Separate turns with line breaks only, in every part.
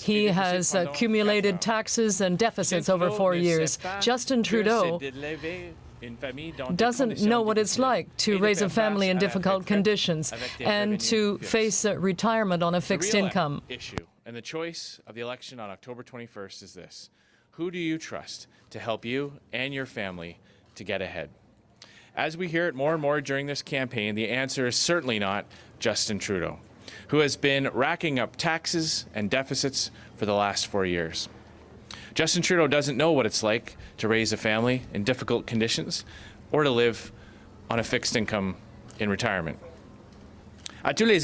He has accumulated taxes and deficits over 4 years. Justin Trudeau doesn't know what it's like to raise a family in difficult conditions and to face retirement on a fixed income.
And the choice of the election on October 21st is this. Who do you trust to help you and your family to get ahead? As we hear it more and more during this campaign, the answer is certainly not Justin Trudeau, who has been racking up taxes and deficits for the last 4 years. Justin Trudeau doesn't know what it's like to raise a family in difficult conditions or to live on a fixed income in retirement. At every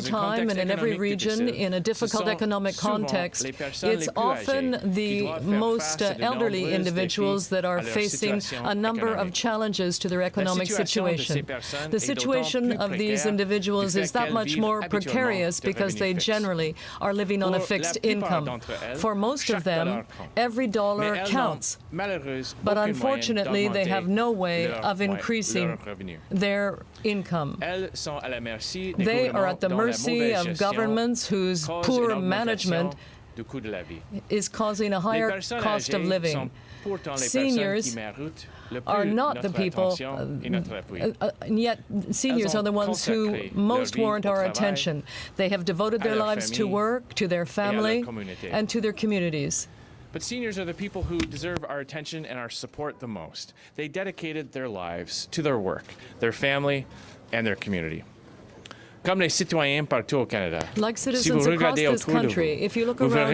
time and in every region, in a difficult economic context, it's often the most elderly individuals that are facing a number of challenges to their economic situation. The situation of these individuals is that much more precarious because they generally are living on a fixed income. For most of them, every dollar counts. But unfortunately, they have no way of increasing their income. They are at the mercy of governments whose poor management is causing a higher cost of living. Seniors are not the people, yet seniors are the ones who most warrant our attention. They have devoted their lives to work, to their family, and to their communities.
But seniors are the people who deserve our attention and our support the most. They dedicated their lives to their work, their family, and their community. Comme les citoyens partout au Canada.
Like citizens across this country, if you look around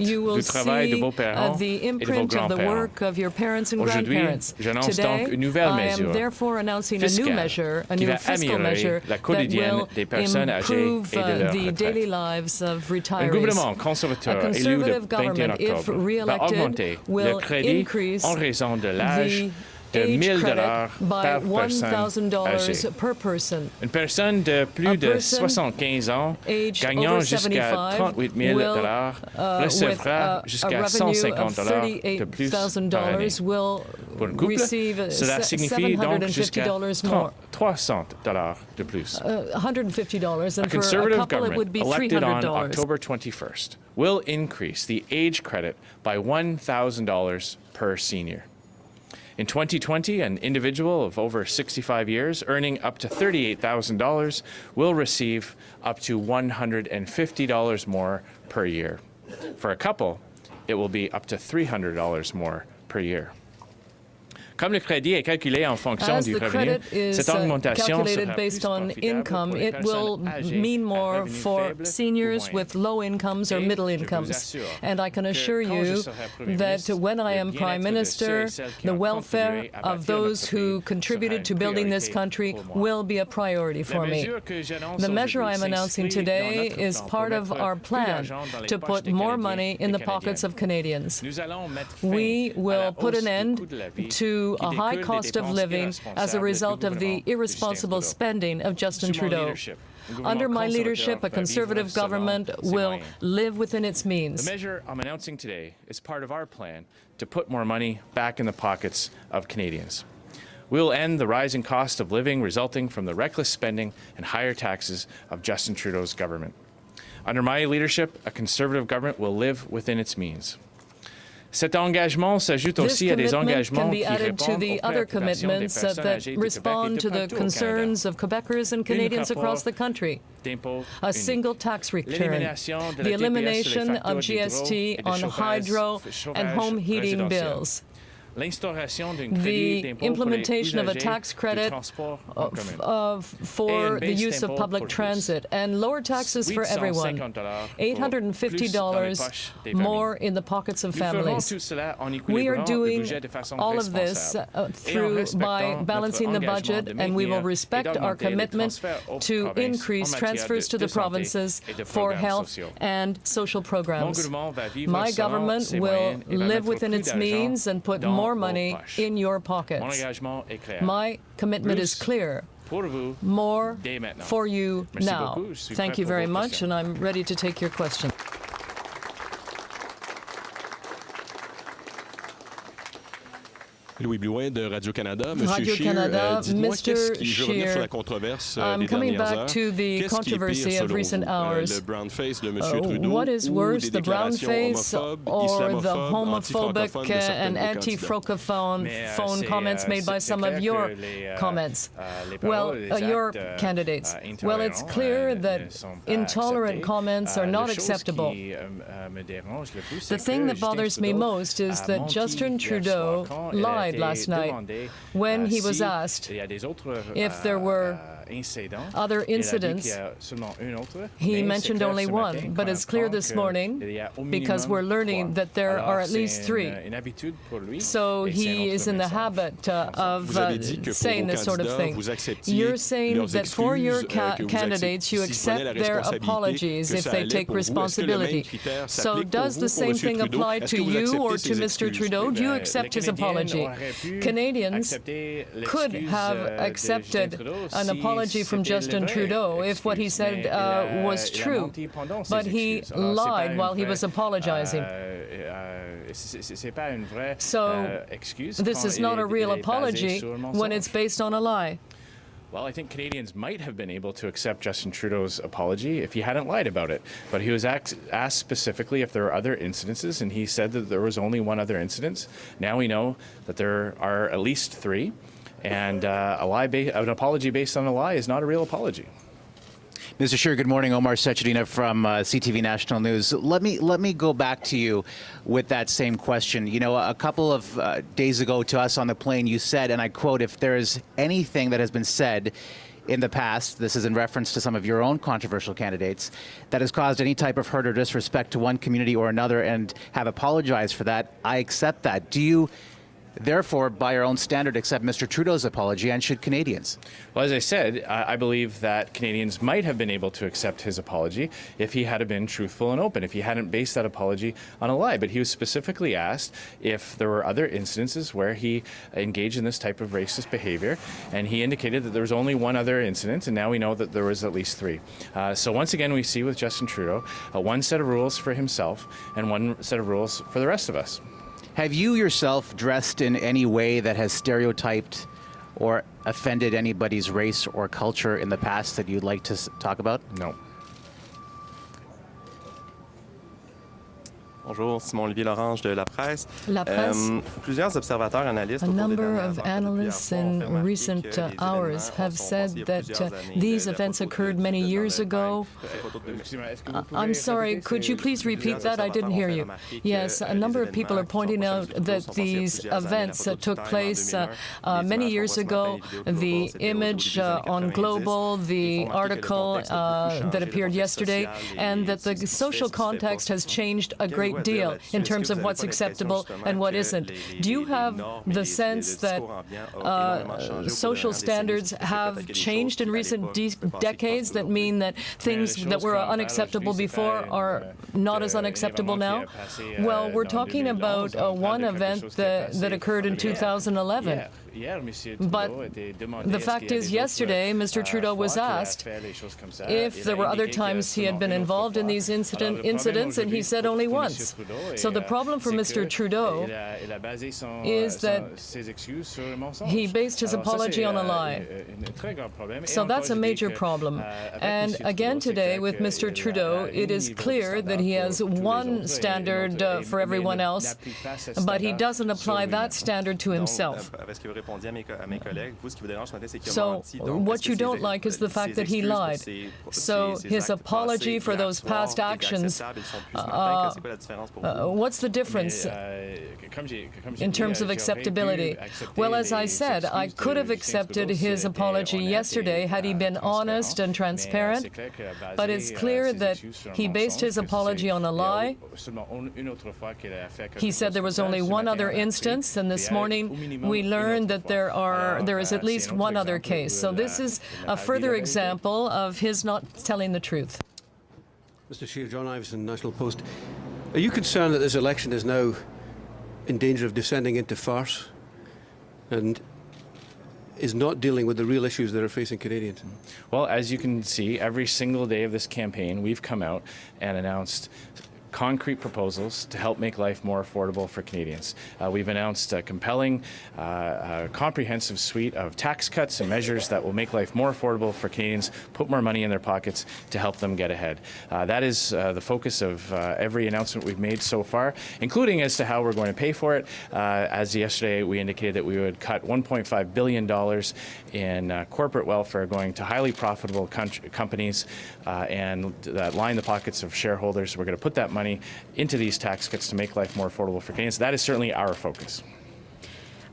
you will see the imprint of the work of your parents and grandparents. Today, I am therefore announcing a new measure, a new fiscal measure that will improve the daily lives of retirees. A conservative government, if re-elected, will increase the age credit by $1,000 per person.
Une personne de plus de 75 ans gagnant jusqu'à 38 000 recevra jusqu'à 150 de plus par année. Pour un couple, cela signifie donc jusqu'à 300 de plus.
$150, and
a conservative
for a couple it would be
elected on
$300.
October 21st will increase the age credit by $1,000 per senior. In 2020, an individual of over 65 years earning up to $38,000 will receive up to $150 more per year. For a couple, it will be up to $300 more per year. Comme le crédit est calculé en fonction du revenu, cette augmentation sera
based on income. It will mean more for seniors with low incomes or middle incomes. And I can assure you that when I am Prime Minister, the welfare of those who contributed to building this country will be a priority for me. The measure I am announcing today is part of our plan to put more money in the pockets of Canadians. We will put an end to a high cost of living as a result of the irresponsible spending of Justin Trudeau. Under my leadership, a Conservative government will live within its means.
The measure I'm announcing today is part of our plan to put more money back in the pockets of Canadians. We will end the rising cost of living resulting from the reckless spending and higher taxes of Justin Trudeau's government. Under my leadership, a Conservative government will live within its means. Cet engagement s'ajoute aussi à des engagements qui répondent aux préoccupations des personnes âgées de Québec et de partout au Canada.
Concerns of Quebecers and Canadians across the country. A single tax return, the elimination of GST on hydro and home heating bills, the implementation of a tax credit for the use of public transit, and lower taxes for everyone, $850 more in the pockets of families. We are doing all of this by balancing the budget, and we will respect our commitment to increase transfers to the provinces for health and social programs. My government will live within its means and put more money in your pockets. My commitment is clear. More for you now. Thank you very much, and I'm ready to take your question.
Louis Blouin de Radio-Canada.
Radio-Canada, Mr. Scheer,
I'm
coming back to the controversy of recent hours. What is worse, the brown face or the homophobic and anti-francophone comments made by some of your comments? Well, your candidates. Well, it's clear that intolerant comments are not acceptable. The thing that bothers me most is that Justin Trudeau lied last night when he was asked if there were other incidents. He mentioned only one, but it's clear this morning, because we're learning that there are at least three. So he is in the habit of saying this sort of thing. You're saying that for your candidates, you accept their apologies if they take responsibility. So does the same thing apply to you or to Mr. Trudeau? Do you accept his apology? Canadians could have accepted an apology from Justin Trudeau if what he said was true, but he lied while he was apologizing. So this is not a real apology when it's based on a lie.
Well, I think Canadians might have been able to accept Justin Trudeau's apology if he hadn't lied about it. But he was asked specifically if there were other incidences, and he said that there was only one other incident. Now we know that there are at least three, and an apology based on a lie is not a real apology.
Mr. Scheer, good morning. Omar Sechedina from CTV National News. Let me go back to you with that same question. You know, a couple of days ago to us on the plane, you said, and I quote, if there is anything that has been said in the past, this is in reference to some of your own controversial candidates, that has caused any type of hurt or disrespect to one community or another and have apologized for that, I accept that. Do you therefore, by your own standard, accept Mr. Trudeau's apology, and should Canadians?
Well, as I said, I believe that Canadians might have been able to accept his apology if he had been truthful and open, if he hadn't based that apology on a lie. But he was specifically asked if there were other instances where he engaged in this type of racist behavior, and he indicated that there was only one other incident, and now we know that there was at least three. So once again, we see with Justin Trudeau one set of rules for himself and one set of rules for the rest of us.
Have you yourself dressed in any way that has stereotyped or offended anybody's race or culture in the past that you'd like to talk about?
No.
Bonjour, Simon-Olivier Lorange de La Presse.
Plusieurs
observateurs analystes.
A number of analysts in recent hours have said that these events occurred many years ago. I'm sorry, could you please repeat that? I didn't hear you. Yes, a number of people are pointing out that these events took place many years ago. The image on Global, the article that appeared yesterday, and that the social context has changed a great deal in terms of what's acceptable and what isn't. Do you have the sense that social standards have changed in recent decades that mean that things that were unacceptable before are not as unacceptable now? Well, we're talking about one event that occurred in 2011. But the fact is, yesterday, Mr. Trudeau was asked if there were other times he had been involved in these incidents, and he said only once. So the problem for Mr. Trudeau is that he based his apology on a lie. So that's a major problem. And again today, with Mr. Trudeau, it is clear that he has one standard for everyone else, but he doesn't apply that standard to himself. So what you don't like is the fact that he lied. So his apology for those past actions, what's the difference in terms of acceptability? Well, as I said, I could have accepted his apology yesterday had he been honest and transparent, but it's clear that he based his apology on a lie. He said there was only one other instance, and this morning we learned that there is at least one other case. So this is a further example of his not telling the truth.
Mr. Scheer, John Iveson, National Post. Are you concerned that this election is now in danger of descending into farce and is not dealing with the real issues that are facing Canadians?
Well, as you can see, every single day of this campaign, we've come out and announced concrete proposals to help make life more affordable for Canadians. We've announced a compelling, comprehensive suite of tax cuts and measures that will make life more affordable for Canadians, put more money in their pockets to help them get ahead. That is the focus of every announcement we've made so far, including as to how we're going to pay for it. As yesterday we indicated that we would cut $1.5 billion in corporate welfare going to highly profitable companies and that line the pockets of shareholders. We're going to put that money into these tax cuts to make life more affordable for Canadians. That is certainly our focus.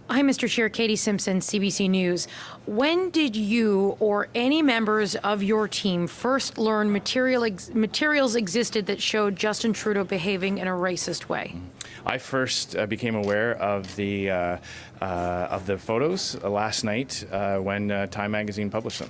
Hi, Mr. Scheer. Katie Simpson, CBC News. When did you or any members of your team first learn materials existed that showed Justin Trudeau behaving in a racist way?
I first became aware of the photos last night when Time Magazine published them.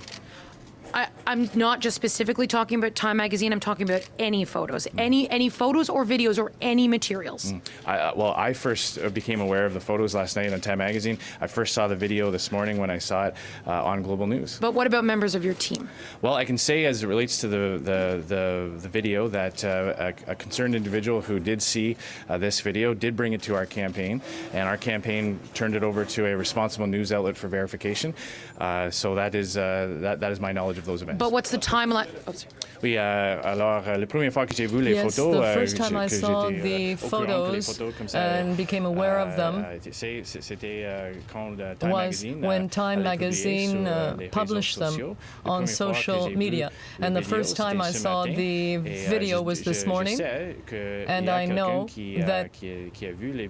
I'm not just specifically talking about Time Magazine. I'm talking about any photos, any photos or videos or any materials.
Well, I first became aware of the photos last night on Time Magazine. I first saw the video this morning when I saw it on Global News.
But what about members of your team?
Well, I can say as it relates to the video that a concerned individual who did see this video did bring it to our campaign, and our campaign turned it over to a responsible news outlet for verification. So that is my knowledge of those events.
But what's the timeline?
Oui, alors la première fois que j'ai vu les photos,
the first time I saw the photos and became aware of them was when Time Magazine published them on social media. And the first time I saw the video was this morning, and I know that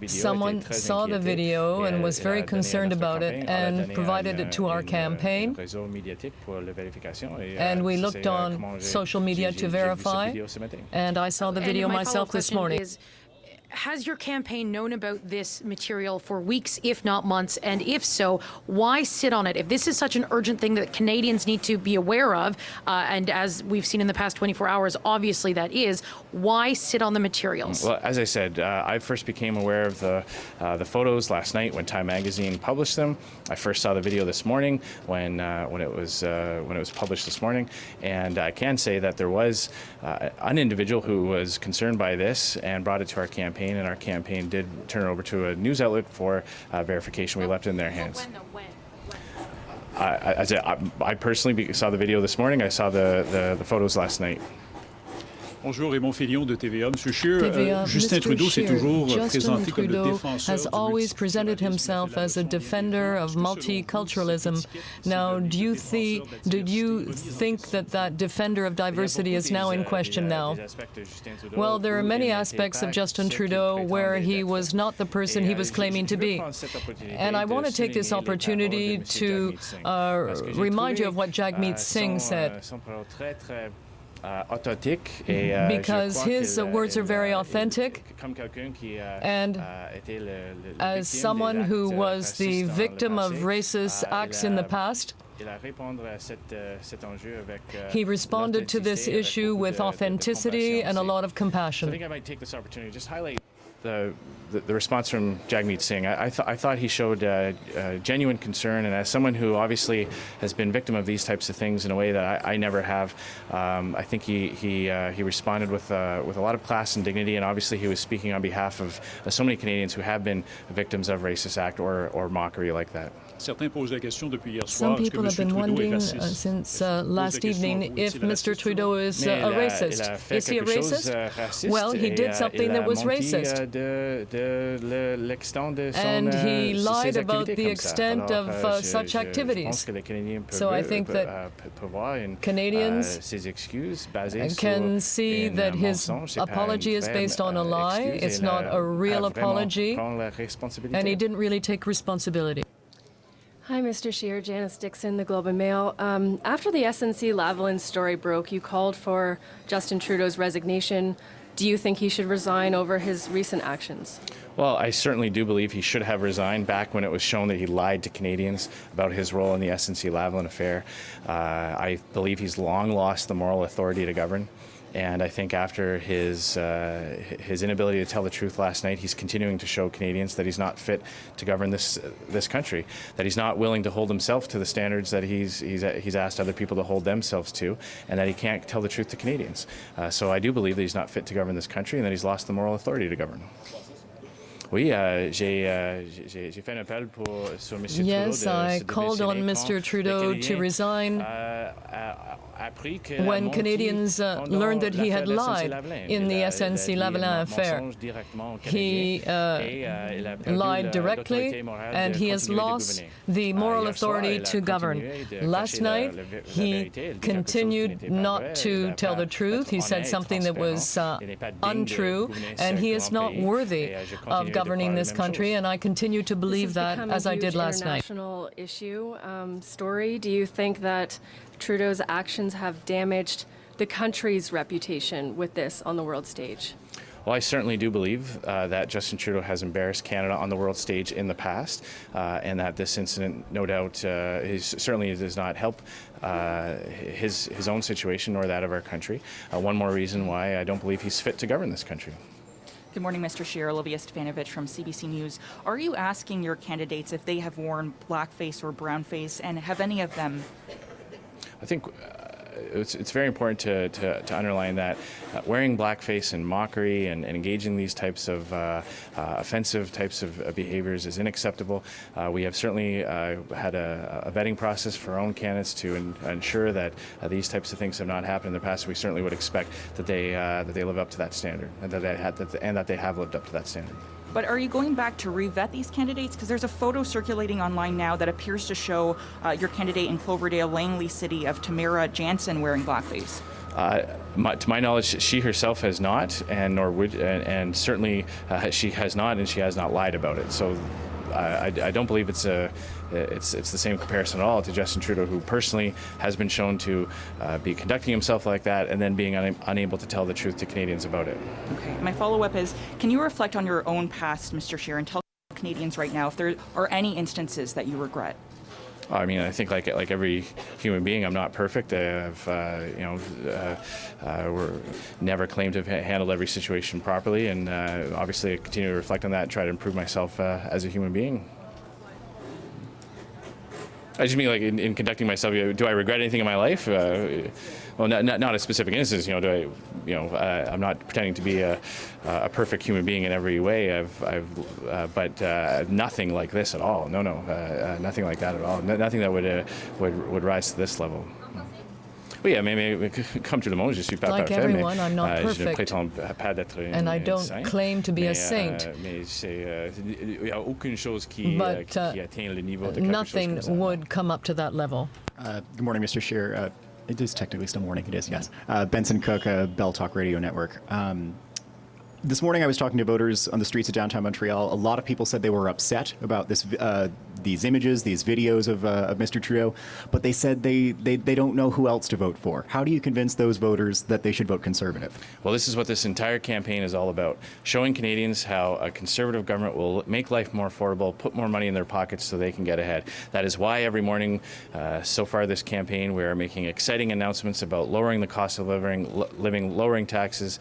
someone saw the video and was very concerned about it and provided it to our campaign. And we looked on social media to verify, and I saw the video myself this morning.
Has your campaign known about this material for weeks, if not months? And if so, why sit on it? If this is such an urgent thing that Canadians need to be aware of, and as we've seen in the past 24 hours, obviously that is, why sit on the materials?
Well, as I said, I first became aware of the photos last night when Time Magazine published them. I first saw the video this morning when it was published this morning, and I can say that there was an individual who was concerned by this and brought it to our campaign. And our campaign did turn it over to a news outlet for verification. We left it in their hands. I personally saw the video this morning. I saw the photos last night.
Bonjour, Raymond Félion de TVA. Monsieur Scheer,
Justin
Trudeau s'est toujours présenté comme le
Trudeau
défenseur
has always presented himself as a defender of multiculturalism. Now, did you think that defender of diversity is now in question now? Well, there are many aspects of Justin Trudeau where he was not the person he was claiming to be. And I want to take this opportunity to remind you of what Jagmeet Singh said. Because his words are very authentic, and as someone who was the victim of racist acts in the past, he responded to this issue with authenticity and a lot of compassion.
I think I might take this opportunity to just highlight the response from Jagmeet Singh. I thought he showed genuine concern, and as someone who obviously has been victim of these types of things in a way that I never have, I think he responded with a lot of class and dignity, and obviously he was speaking on behalf of so many Canadians who have been victims of racist act or mockery like that.
Some people have been wondering since last evening if Mr. Trudeau is a racist. Is he a racist? Well, he did something that was racist. And he lied about the extent of such activities. So I think that Canadians can see that his apology is based on a lie. It's not a real apology, and he didn't really take responsibility.
Hi, Mr. Scheer. Janice Dixon, The Globe and Mail. After the SNC-Lavalin story broke, you called for Justin Trudeau's resignation. Do you think he should resign over his recent actions?
Well, I certainly do believe he should have resigned back when it was shown that he lied to Canadians about his role in the SNC-Lavalin affair. I believe he's long lost the moral authority to govern. And I think after his inability to tell the truth last night, he's continuing to show Canadians that he's not fit to govern this country, that he's not willing to hold himself to the standards that he's asked other people to hold themselves to, and that he can't tell the truth to Canadians. So I do believe that he's not fit to govern this country and that he's lost the moral authority to govern. Oui, j'ai fait un appel sur M. Trudeau.
Yes, I called on Mr. Trudeau to resign when Canadians learned that he had lied in the SNC-Lavalin affair. He lied directly, and he has lost the moral authority to govern. Last night, he continued not to tell the truth. He said something that was untrue, and he is not worthy of governing this country, and I continue to believe that, as I did last night.
International issue story. Do you think that Trudeau's actions have damaged the country's reputation with this on the world stage?
Well, I certainly do believe that Justin Trudeau has embarrassed Canada on the world stage in the past, and that this incident, no doubt, certainly does not help his own situation nor that of our country. One more reason why I don't believe he's fit to govern this country.
Good morning, Mr. Scheer. Olivia Stefanovich from CBC News. Are you asking your candidates if they have worn blackface or brownface, and have any of them?
I think it's very important to underline that wearing blackface and mockery and engaging these types of offensive types of behaviors is unacceptable. We have certainly had a vetting process for our own candidates to ensure that these types of things have not happened in the past. We certainly would expect that they live up to that standard, and that they have lived up to that standard.
But are you going back to re-vet these candidates? Because there's a photo circulating online now that appears to show your candidate in Cloverdale, Langley City, of Tamara Jansen wearing blackface.
To my knowledge, she herself has not, and nor would, and certainly she has not, and she has not lied about it. So I don't believe it's the same comparison at all to Justin Trudeau, who personally has been shown to be conducting himself like that and then being unable to tell the truth to Canadians about it.
Okay. My follow-up is, can you reflect on your own past, Mr. Scheer, and tell Canadians right now if there are any instances that you regret?
I mean, I think like every human being, I'm not perfect. I've never claimed to have handled every situation properly, and obviously I continue to reflect on that and try to improve myself as a human being. I just mean, like, in conducting myself, do I regret anything in my life? Well, not a specific instance. I'm not pretending to be a perfect human being in every way. But nothing like this at all. No, nothing like that at all. Nothing that would rise to this level. Oui, mais comme tout le monde, je suis pas
like
parfait,
everyone, I'm not
je ne
perfect,
prétends pas d'être
and I don't
saint,
claim to be a saint.
Il y a aucune chose qui atteint le niveau de quelque chose
nothing
comme ça.
would come up to that level.
Good morning, Mr. Scheer. It is technically still morning. It is, yes. Benson Cook, Bell Talk Radio Network. This morning I was talking to voters on the streets of downtown Montreal. A lot of people said they were upset about these images, these videos of Mr. Trudeau, but they said they don't know who else to vote for. How do you convince those voters that they should vote Conservative?
Well, this is what this entire campaign is all about, showing Canadians how a Conservative government will make life more affordable, put more money in their pockets so they can get ahead. That is why every morning so far this campaign we are making exciting announcements about lowering the cost of living, lowering taxes,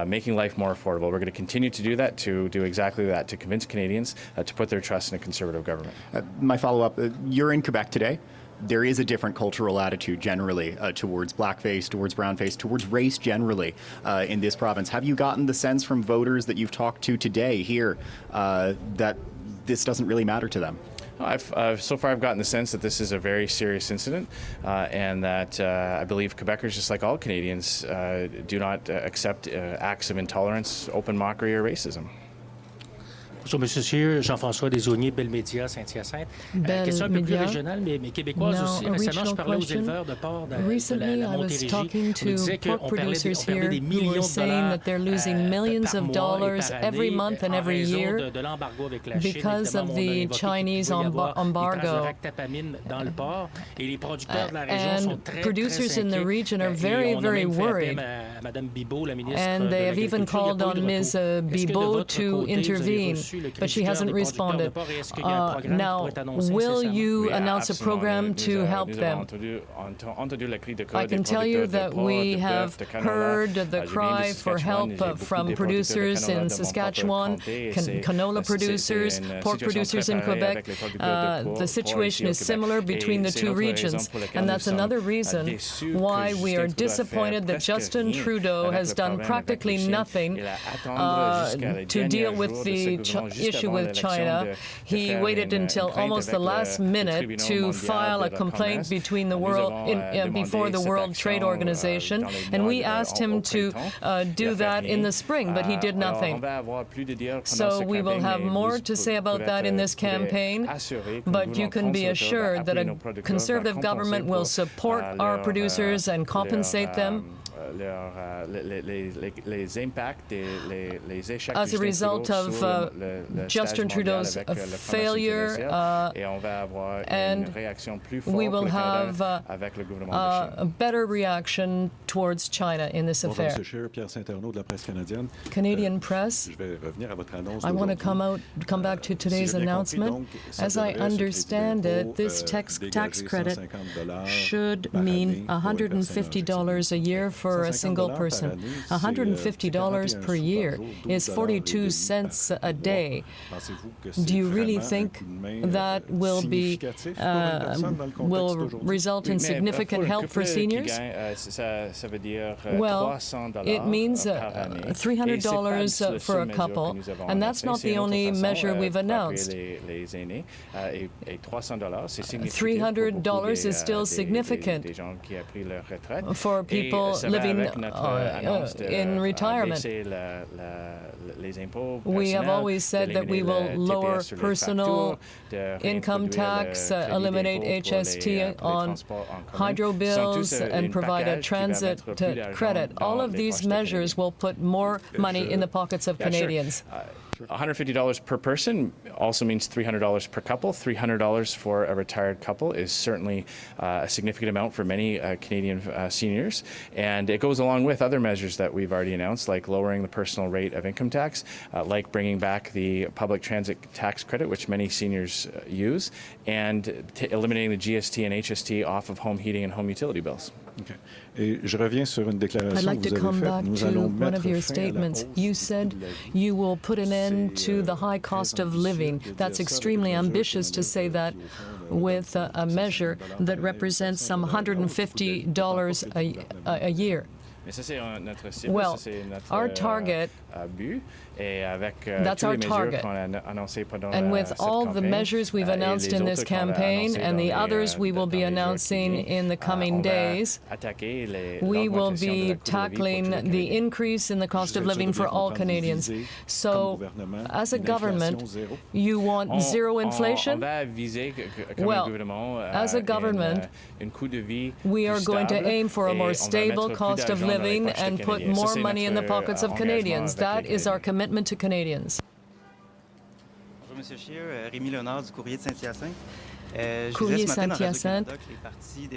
making life more affordable. We're going to continue to do that, to do exactly that, to convince Canadians to put their trust in a Conservative government.
My follow-up, you're in Quebec today. There is a different cultural attitude generally towards blackface, towards brownface, towards race generally in this province. Have you gotten the sense from voters that you've talked to today here that this doesn't really matter to them?
So far I've gotten the sense that this is a very serious incident and that I believe Quebecers, just like all Canadians, do not accept acts of intolerance, open mockery or racism.
Bonjour, M. Scheer. Jean-François Desaulniers, Bell Média, Saint-Hyacinthe. Question un peu plus régionale, mais québécoise aussi. Récemment, je parlais aux éleveurs de porc de la Montérégie. On disait qu'on perdait des millions de dollars
every month and every year
de l'embargo avec la Chine.
because of the Chinese embargo.
Et les producteurs de la région sont très
producers in the region are very, very worried And they have even called on Ms. Bibot to intervene, but she hasn't responded. Now, will you announce a program to help them? I can tell you that we have heard the cry for help from producers in Saskatchewan, canola producers, pork producers in Quebec. The situation is similar between the two regions, and that's another reason why we are disappointed that Justin Trudeau has done practically nothing to deal with the issue with China. He waited until almost the last minute to file a complaint between the before the World Trade Organization, and we asked him to do that in the spring, but he did nothing. So we will have more to say about that in this campaign, but you can be assured that a Conservative government will support our producers and compensate them as a result of Justin Trudeau's failure, and we will have a better reaction towards China in this affair. Canadian Press, I want to come back to today's announcement. As I understand it, this tax credit should mean $150 a year for a single person. $150 per year is 42 cents a day. Do you really think that will result in significant help for seniors? Well, it means $300 for a couple, and that's not the only measure we've announced. $300 is still significant for people living in retirement. We have always said that we will lower personal income tax, eliminate HST on hydro bills, and provide a transit credit. All of these measures will put more money in the pockets of Canadians.
$150 per person also means $300 per couple. $300 for a retired couple is certainly a significant amount for many Canadian seniors, and it goes along with other measures that we've already announced, like lowering the personal rate of income tax, like bringing back the public transit tax credit, which many seniors use, and eliminating the GST and HST off of home heating and home utility bills.
Okay. I'd
like to come back to one of your statements. You said you will put an end to the high cost of living. That's extremely ambitious to say that with a measure that represents some $150 a year. Well, our target, that's our target. And with all the measures we've announced in this campaign and the others we will be announcing in the coming days, we will be tackling the increase in the cost of living for all Canadians. So, as a government, you want zero inflation? Well, as a government, we are going to aim for a more stable cost of living and put more money in the pockets of Canadians. That is our commitment to Canadians.
Bonjour, Monsieur Scheer. Rémi Léonard du Courrier de Saint-Hyacinthe.
Courrier Saint-Hyacinthe.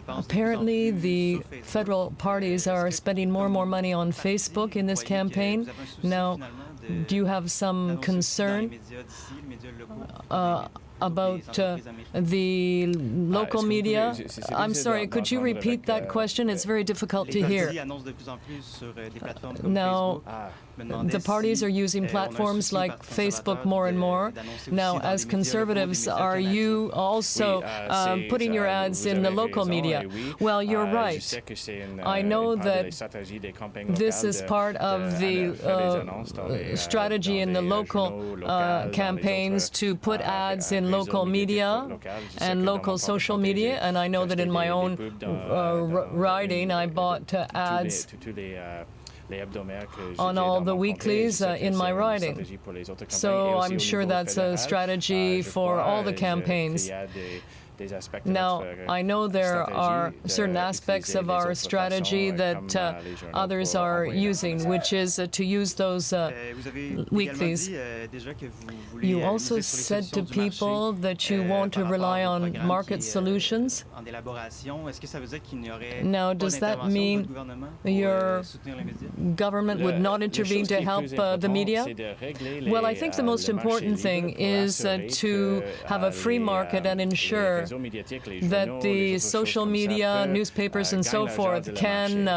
Apparently, the federal parties are spending more and more money on Facebook in this campaign. Now, do you have some concern about the local media? I'm sorry, could you repeat that question? It's very difficult to hear. Now, the parties are using platforms like Facebook more and more. Now, as Conservatives, are you also putting your ads in the local media? Well, you're right. I know that this is part of the strategy in the local campaigns to put ads in local media and local social media, and I know that in my own riding I bought ads on all the weeklies in my riding. So I'm sure that's a strategy for all the campaigns. Now, I know there are certain aspects of our strategy that others are using, which is to use those weeklies. You also said to people that you want to rely on market solutions. Now, does that mean your government would not intervene to help the media? Well, I think the most important thing is to have a free market and ensure that the social media, newspapers and so forth can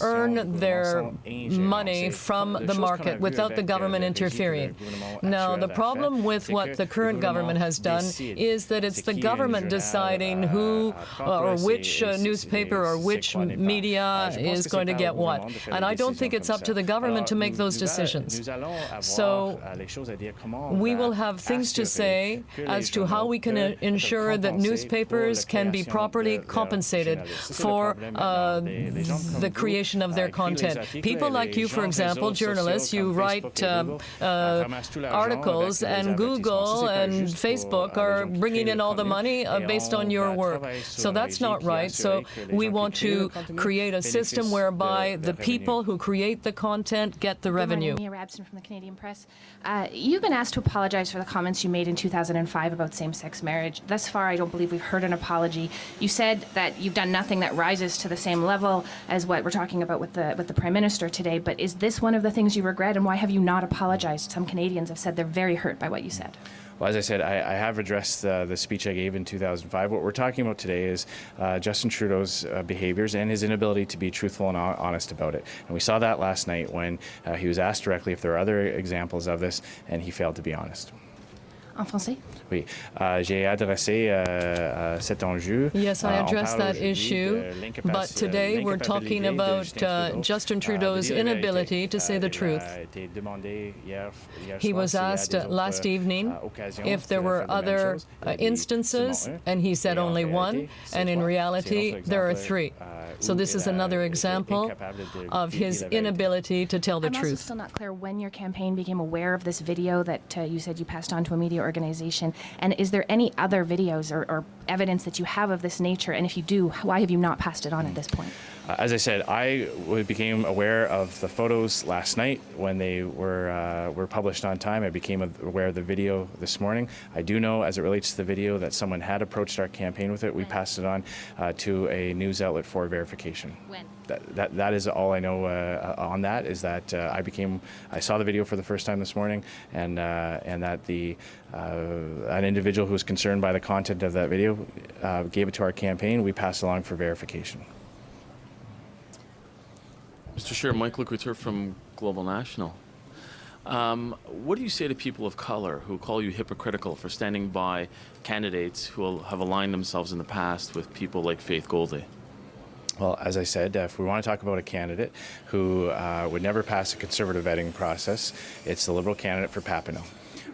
earn their money from the market without the government interfering. Now, the problem with what the current government has done is that it's the government deciding who or which newspaper or which media is going to get what. And I don't think it's up to the government to make those decisions. So we will have things to say as to how we can ensure that newspapers can be properly compensated for the creation of their content. People like you, for example, journalists, you write articles, and Google and Facebook are bringing in all the money based on your work. So that's not right. So we want to create a system whereby the people who create the content get the revenue.
Mia Rabson from the Canadian Press. You've been asked to apologize for the comments you made in 2005 about same-sex marriage. Thus far, I don't believe we've heard an apology. You said that you've done nothing that rises to the same level as what we're talking about with the Prime Minister today, but is this one of the things you regret, and why have you not apologized? Some Canadians have said they're very hurt by what you said.
Well, as I said, I have addressed the speech I gave in 2005. What we're talking about today is Justin Trudeau's behaviors and his inability to be truthful and honest about it. And we saw that last night when he was asked directly if there are other examples of this, and he failed to be honest.
En français?
Oui. J'ai adressé cet enjeu.
Yes, I addressed that issue, but today we're talking about Justin Trudeau's inability to say the truth. He was asked last evening if there were other instances, and he said only one, and in reality there are three. So this is another example of his inability to tell the truth.
I'm also still not clear when your campaign became aware of this video that you said you passed on to a media organization. And is there any other videos or evidence that you have of this nature? And if you do, why have you not passed it on at this point?
As I said, I became aware of the photos last night when they were published on time. I became aware of the video this morning. I do know, as it relates to the video, that someone had approached our campaign with it. We passed it on to a news outlet for verification. When? That is all I know on that, is that I saw the video for the first time this morning, and that an individual who was concerned by the content of that video gave it to our campaign. We passed it along for verification.
Mr. Scheer, Mike Couture from Global National. What do you say to people of color who call you hypocritical for standing by candidates who have aligned themselves in the past with people like Faith Goldy?
Well, as I said, if we want to talk about a candidate who would never pass a Conservative vetting process, it's the Liberal candidate for Papineau,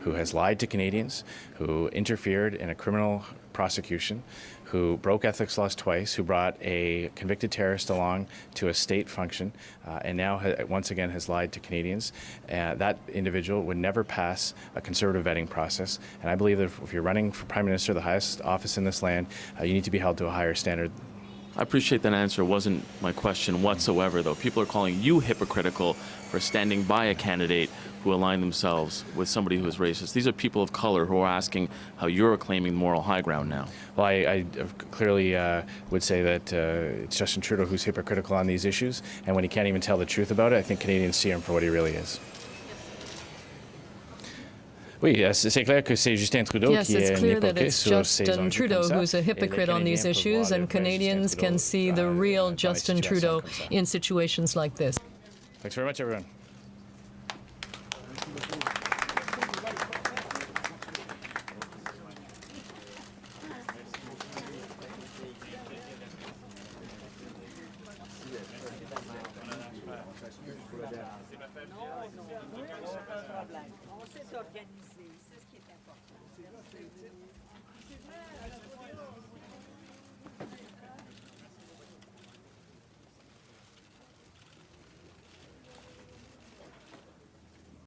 who has lied to Canadians, who interfered in a criminal prosecution, who broke ethics laws twice, who brought a convicted terrorist along to a state function, and now once again has lied to Canadians. That individual would never pass a Conservative vetting process. And I believe that if you're running for Prime Minister, the highest office in this land, you need to be held to a higher standard.
I appreciate that answer. It wasn't my question whatsoever, though. People are calling you hypocritical for standing by a candidate who aligned themselves with somebody who is racist. These are people of color who are asking how you're claiming moral high ground now.
Well, I clearly would say that it's Justin Trudeau who's hypocritical on these issues, and when he can't even tell the truth about it, I think Canadians see him for what he really is. Oui, c'est clair que c'est Justin Trudeau qui est
clear that it's Justin Trudeau who's a hypocrite on these issues, and Canadians can see the real Justin Trudeau in situations like this.
Thanks very much, everyone.
On s'est organisé.